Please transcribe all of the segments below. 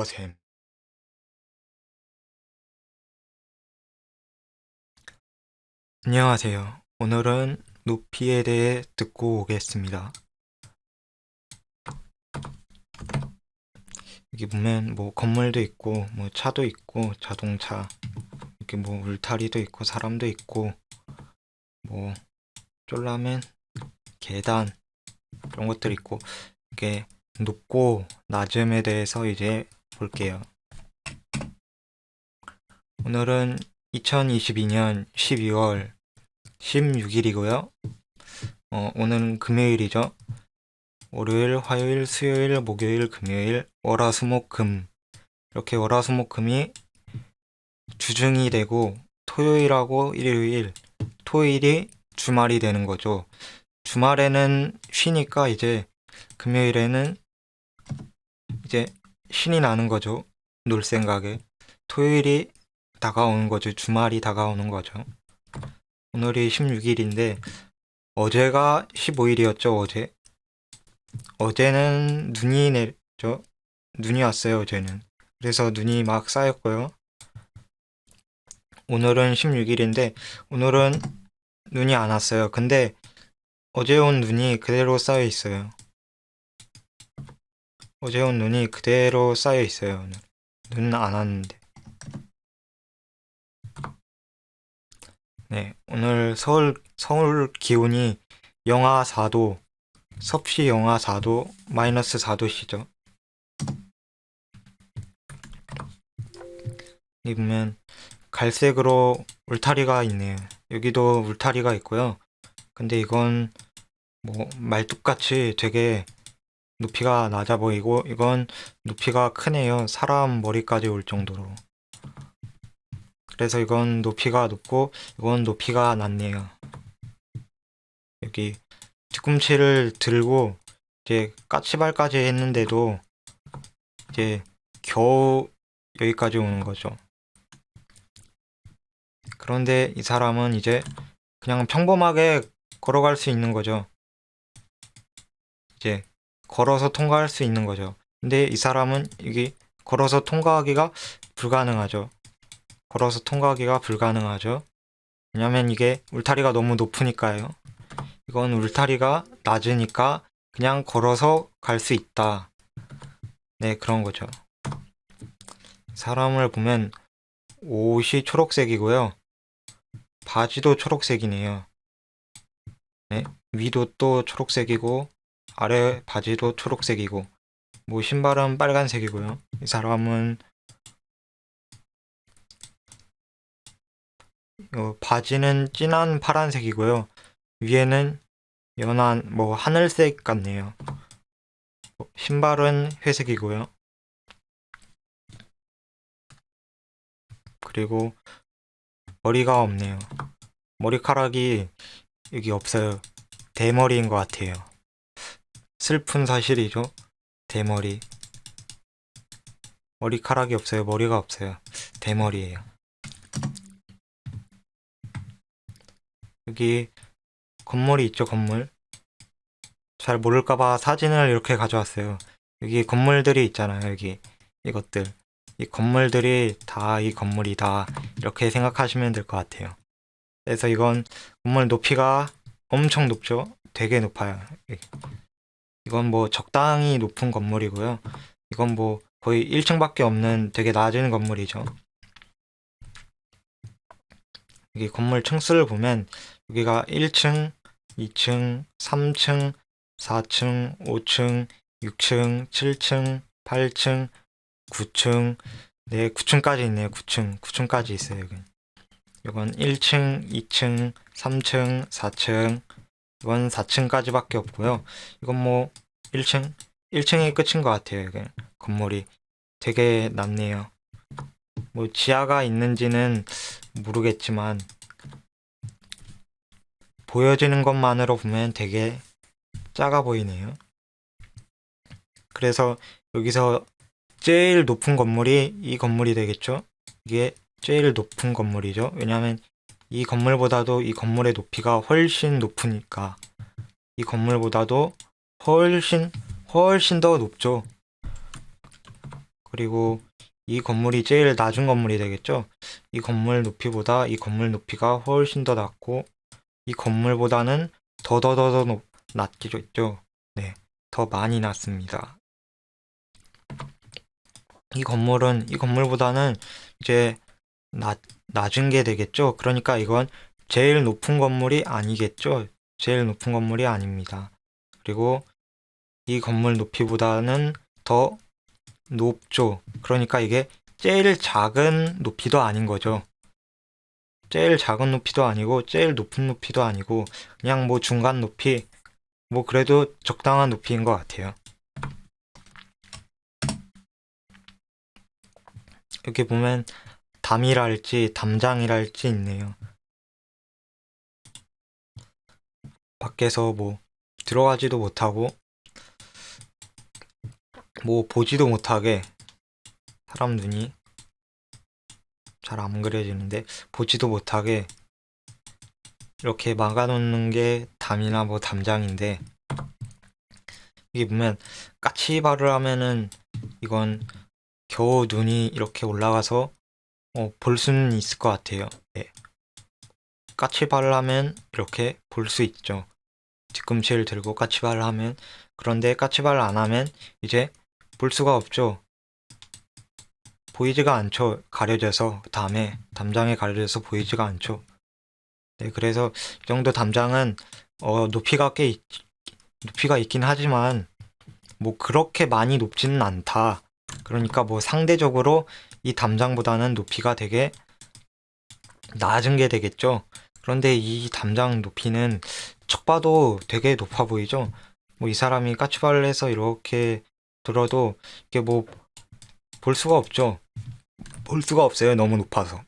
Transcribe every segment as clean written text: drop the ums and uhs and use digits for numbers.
샘. 안녕하세요. 오늘은 높이에 대해 듣고 오겠습니다. 여기 보면 뭐 건물도 있고, 뭐 차도 있고, 자동차, 이렇게 뭐 울타리도 있고, 사람도 있고, 뭐 쫄라맨, 계단, 이런 것들 있고, 이게 높고 낮음에 대해서 이제 볼게요. 오늘은 2022년 12월 16일이고요. 오늘은 금요일이죠. 월요일, 화요일, 수요일, 목요일, 금요일, 월화수목금 이렇게 월화수목금이 주중이 되고 토요일하고 일요일, 토요일이 주말이 되는 거죠. 주말에는 쉬니까 이제 금요일에는 이제 신이 나는 거죠. 놀 생각에. 토요일이 다가오는 거죠. 주말이 다가오는 거죠. 오늘이 16일인데 어제가 15일이었죠. 어제는 눈이 내렸죠. 눈이 왔어요, 어제는. 그래서 눈이 막 쌓였고요. 오늘은 16일인데, 오늘은 눈이 안 왔어요. 근데 어제 온 눈이 그대로 쌓여 있어요. 어제 온 눈이 그대로 쌓여 있어요, 오늘. 눈은 안 왔는데. 네, 오늘 서울 기온이 영하 4도, 섭씨 영하 4도, 마이너스 4도시죠. 여기 보면 갈색으로 울타리가 있네요. 여기도 울타리가 있고요. 근데 이건 뭐 말뚝같이 되게 높이가 낮아 보이고 이건 높이가 크네요. 사람 머리까지 올 정도로. 그래서 이건 높이가 높고 이건 높이가 낮네요. 여기 뒤꿈치를 들고 이제 까치발까지 했는데도 이제 겨우 여기까지 오는 거죠. 그런데 이 사람은 이제 그냥 평범하게 걸어갈 수 있는 거죠. 이제 걸어서 통과할 수 있는 거죠. 근데 이 사람은 이게 걸어서 통과하기가 불가능하죠. 걸어서 통과하기가 불가능하죠. 왜냐면 이게 울타리가 너무 높으니까요. 이건 울타리가 낮으니까 그냥 걸어서 갈 수 있다. 네, 그런 거죠. 사람을 보면 옷이 초록색이고요. 바지도 초록색이네요. 네, 위도 또 초록색이고 아래 바지도 초록색이고 뭐 신발은 빨간색이고요. 이 사람은 바지는 진한 파란색이고요. 위에는 연한 뭐 하늘색 같네요. 신발은 회색이고요. 그리고 머리가 없네요. 머리카락이 여기 없어요. 대머리인 것 같아요. 슬픈 사실이죠. 대머리. 머리카락이 없어요. 머리가 없어요. 대머리예요. 여기 건물이 있죠, 건물. 잘 모를까봐 사진을 이렇게 가져왔어요. 여기 건물들이 있잖아요, 여기. 이것들. 이 건물들이 다 이 건물이다. 이렇게 생각하시면 될 것 같아요. 그래서 이건 건물 높이가 엄청 높죠? 되게 높아요. 이건 뭐 적당히 높은 건물이고요. 이건 뭐 거의 1층밖에 없는 되게 낮은 건물이죠. 여기 건물 층수를 보면 여기가 1층, 2층, 3층, 4층, 5층, 6층, 7층, 8층, 9층, 네, 9층까지 있네요. 9층까지 있어요, 여기. 이건 1층, 2층, 3층, 4층, 이건 4층까지밖에 없고요. 이건 뭐 1층이 끝인 것 같아요. 여기 건물이 되게 낮네요. 뭐 지하가 있는지는 모르겠지만 보여지는 것만으로 보면 되게 작아 보이네요. 그래서 여기서 제일 높은 건물이 이 건물이 되겠죠? 이게 제일 높은 건물이죠. 왜냐하면 이 건물보다도 이 건물의 높이가 훨씬 높으니까 이 건물보다도 훨씬 더 높죠. 그리고 이 건물이 제일 낮은 건물이 되겠죠. 이 건물 높이보다 이 건물 높이가 훨씬 더 낮고 이 건물보다는 더더더더 낮겠죠. 네, 더 많이 낮습니다. 이 건물보다는 이제 낮은 게 되겠죠. 그러니까 이건 제일 높은 건물이 아니겠죠. 제일 높은 건물이 아닙니다. 그리고 이 건물 높이보다는 더 높죠. 그러니까 이게 제일 작은 높이도 아닌 거죠. 제일 작은 높이도 아니고 제일 높은 높이도 아니고 그냥 뭐 중간 높이, 뭐 그래도 적당한 높이인 것 같아요. 여기 보면 담이랄지 담장이랄지 있네요. 밖에서 뭐 들어가지도 못하고 뭐 보지도 못하게, 사람 눈이 잘 안 그려지는데 보지도 못하게 이렇게 막아놓는 게 담이나 뭐 담장인데, 이게 보면 까치발을 하면은 이건 겨우 눈이 이렇게 올라가서 볼 수는 있을 것 같아요. 네. 까치발을 하면 이렇게 볼 수 있죠. 뒤꿈치를 들고 까치발을 하면. 그런데 까치발을 안 하면 이제 볼 수가 없죠. 보이지가 않죠. 가려져서, 담장에 가려져서 보이지가 않죠. 네, 그래서 이 정도 담장은 높이가 있긴 하지만 뭐 그렇게 많이 높지는 않다. 그러니까 뭐 상대적으로 이 담장보다는 높이가 되게 낮은 게 되겠죠. 그런데 이 담장 높이는 척 봐도 되게 높아 보이죠. 뭐 이 사람이 까치발을 해서 이렇게 들어도 이게 뭐 볼 수가 없죠. 볼 수가 없어요. 너무 높아서.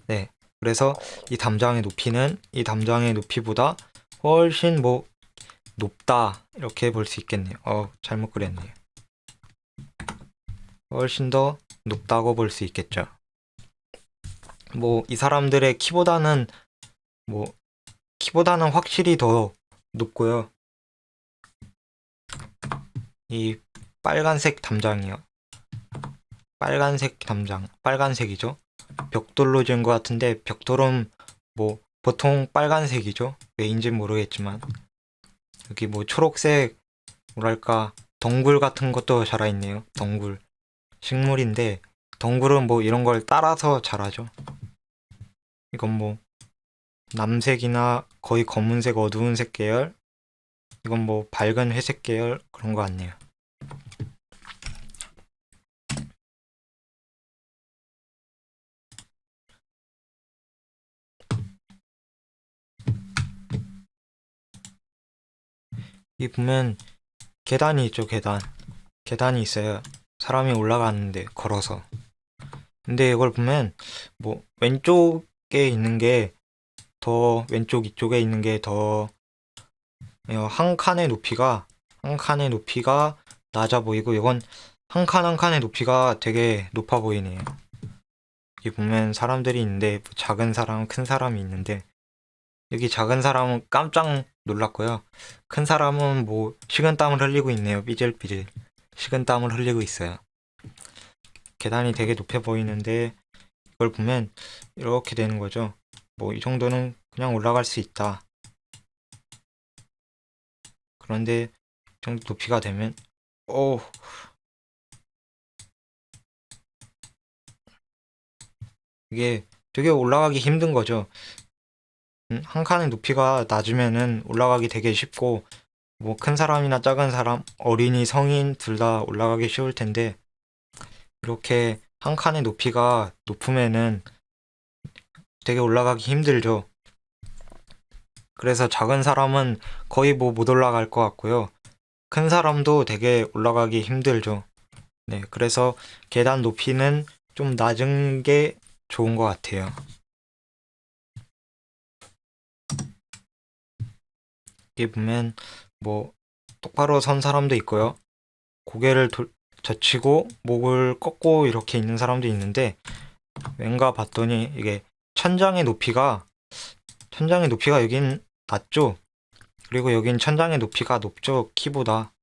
네. 그래서 이 담장의 높이는 이 담장의 높이보다 훨씬 뭐 높다, 이렇게 볼 수 있겠네요. 잘못 그렸네요. 훨씬 더 높다고 볼 수 있겠죠. 뭐 이 사람들의 뭐 키보다는 확실히 더 높고요. 이 빨간색 담장이요. 빨간색 담장, 빨간색이죠. 벽돌로 지은 것 같은데 벽돌은 뭐 보통 빨간색이죠. 왜인지 모르겠지만 여기 뭐 초록색, 뭐랄까 덩굴 같은 것도 자라있네요. 덩굴, 식물인데 덩굴은 뭐 이런 걸 따라서 자라죠. 이건 뭐 남색이나 거의 검은색, 어두운 색 계열, 이건 뭐 밝은 회색 계열, 그런 거 같네요. 이 보면 계단이 있죠. 계단이 있어요. 사람이 올라가는데, 걸어서. 근데 이걸 보면 뭐 왼쪽에 있는 게 더, 왼쪽 이쪽에 있는 게 더, 한 칸의 높이가 낮아 보이고, 이건 한 칸 한 칸의 높이가 되게 높아 보이네요. 여기 보면 사람들이 있는데 작은 사람, 큰 사람이 있는데, 여기 작은 사람은 깜짝 놀랐고요. 큰 사람은 뭐 식은땀을 흘리고 있네요. 삐질삐질 식은땀을 흘리고 있어요. 계단이 되게 높아 보이는데 이걸 보면 이렇게 되는 거죠. 뭐 이 정도는 그냥 올라갈 수 있다. 그런데 이 정도 높이가 되면 이게 되게 올라가기 힘든 거죠. 한 칸의 높이가 낮으면은 올라가기 되게 쉽고, 뭐 큰 사람이나 작은 사람, 어린이, 성인 둘 다 올라가기 쉬울 텐데, 이렇게 한 칸의 높이가 높으면은 되게 올라가기 힘들죠. 그래서 작은 사람은 거의 뭐 못 올라갈 것 같고요. 큰 사람도 되게 올라가기 힘들죠. 네, 그래서 계단 높이는 좀 낮은 게 좋은 것 같아요. 여기 보면 뭐 똑바로 선 사람도 있고요. 고개를 젖히고 목을 꺾고 이렇게 있는 사람도 있는데, 왠가 봤더니 이게 천장의 높이가 여긴 낮죠. 그리고 여긴 천장의 높이가 높죠. 키보다.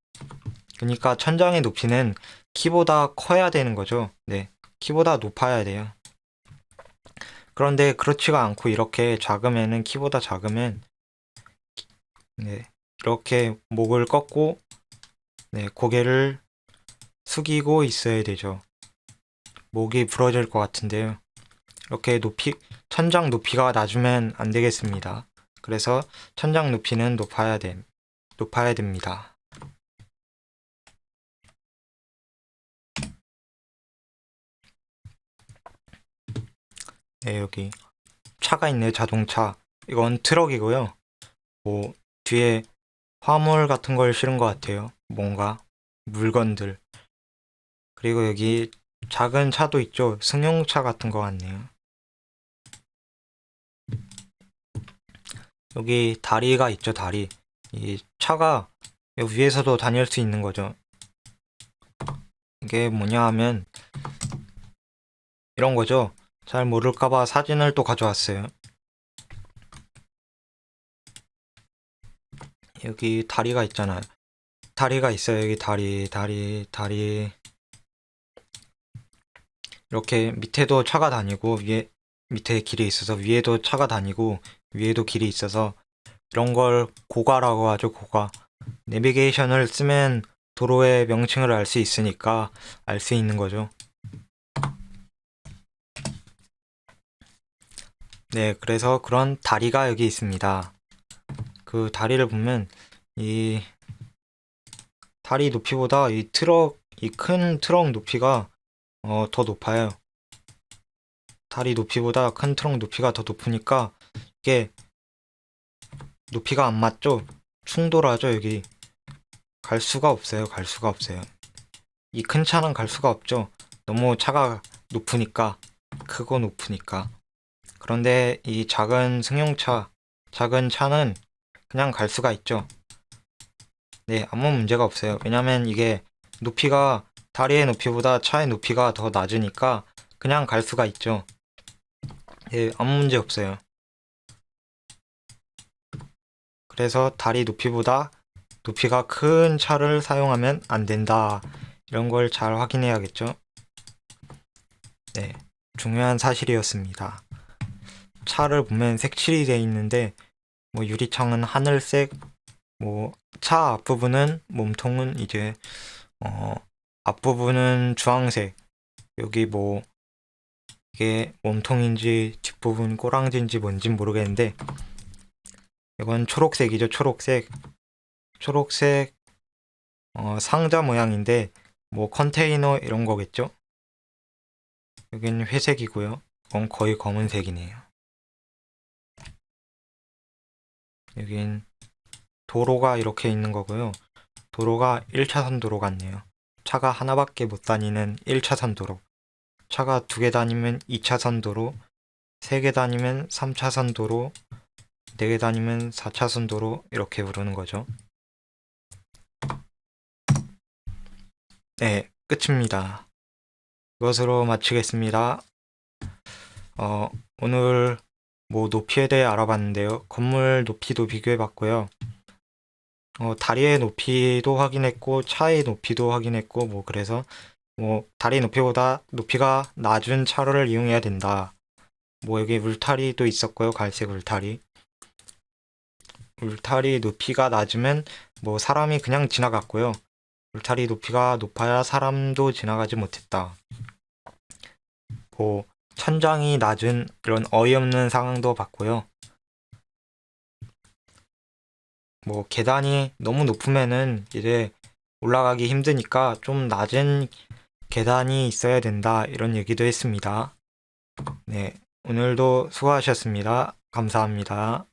그러니까 천장의 높이는 키보다 커야 되는 거죠. 네, 키보다 높아야 돼요. 그런데 그렇지가 않고 이렇게 작으면은 키보다 작으면 네, 이렇게 목을 꺾고 네, 고개를 숙이고 있어야 되죠. 목이 부러질 것 같은데요. 이렇게 천장 높이가 낮으면 안 되겠습니다. 그래서 천장 높이는 높아야 됩니다. 네, 여기 차가 있네요. 자동차. 이건 트럭이고요. 뭐 뒤에 화물 같은 걸 실은 것 같아요. 뭔가 물건들. 그리고 여기 작은 차도 있죠. 승용차 같은 거 같네요. 여기 다리가 있죠. 다리. 이 차가 여기 위에서도 다닐 수 있는 거죠. 이게 뭐냐 하면 이런 거죠. 잘 모를까봐 사진을 또 가져왔어요. 여기 다리가 있잖아요. 다리가 있어요. 여기 다리. 이렇게 밑에도 차가 다니고 밑에 길이 있어서 위에도 차가 다니고 위에도 길이 있어서 이런 걸 고가라고 하죠. 고가. 내비게이션을 쓰면 도로의 명칭을 알 수 있으니까 알 수 있는 거죠. 네, 그래서 그런 다리가 여기 있습니다. 그 다리를 보면 이 다리 높이보다 이 큰 트럭 높이가 더 높아요. 다리 높이보다 큰 트럭 높이가 더 높으니까 이게 높이가 안 맞죠? 충돌하죠, 여기. 갈 수가 없어요, 갈 수가 없어요. 이 큰 차는 갈 수가 없죠. 너무 차가 높으니까, 크고 높으니까. 그런데 이 작은 차는 그냥 갈 수가 있죠. 네, 아무 문제가 없어요. 왜냐면 이게 다리의 높이보다 차의 높이가 더 낮으니까 그냥 갈 수가 있죠. 네, 아무 문제 없어요. 그래서 다리 높이보다 높이가 큰 차를 사용하면 안 된다. 이런 걸 잘 확인해야겠죠. 네, 중요한 사실이었습니다. 차를 보면 색칠이 되어 있는데 뭐 유리창은 하늘색, 뭐 차 앞부분은 몸통은 이제 앞부분은 주황색. 여기 뭐 이게 몸통인지 뒷부분 꼬랑지인지 뭔진 모르겠는데 이건 초록색이죠. 초록색 상자 모양인데 뭐 컨테이너 이런 거겠죠. 여긴 회색이고요. 이건 거의 검은색이네요. 여긴 도로가 이렇게 있는 거고요. 도로가 1차선 도로 같네요. 차가 하나밖에 못 다니는 1차선 도로. 차가 2개 다니면 2차선 도로, 3개 다니면 3차선 도로, 4개 다니면 4차선 도로 이렇게 부르는 거죠. 네, 끝입니다. 이것으로 마치겠습니다. 오늘 뭐 높이에 대해 알아봤는데요. 건물 높이도 비교해봤고요. 다리의 높이도 확인했고 차의 높이도 확인했고 뭐 그래서 뭐 다리 높이보다 높이가 낮은 차로를 이용해야 된다. 뭐 여기 울타리도 있었고요. 갈색 울타리. 울타리 높이가 낮으면 뭐 사람이 그냥 지나갔고요. 울타리 높이가 높아야 사람도 지나가지 못했다. 뭐 천장이 낮은 이런 어이없는 상황도 봤고요. 뭐 계단이 너무 높으면은 이제 올라가기 힘드니까 좀 낮은 계단이 있어야 된다 이런 얘기도 했습니다. 네, 오늘도 수고하셨습니다. 감사합니다.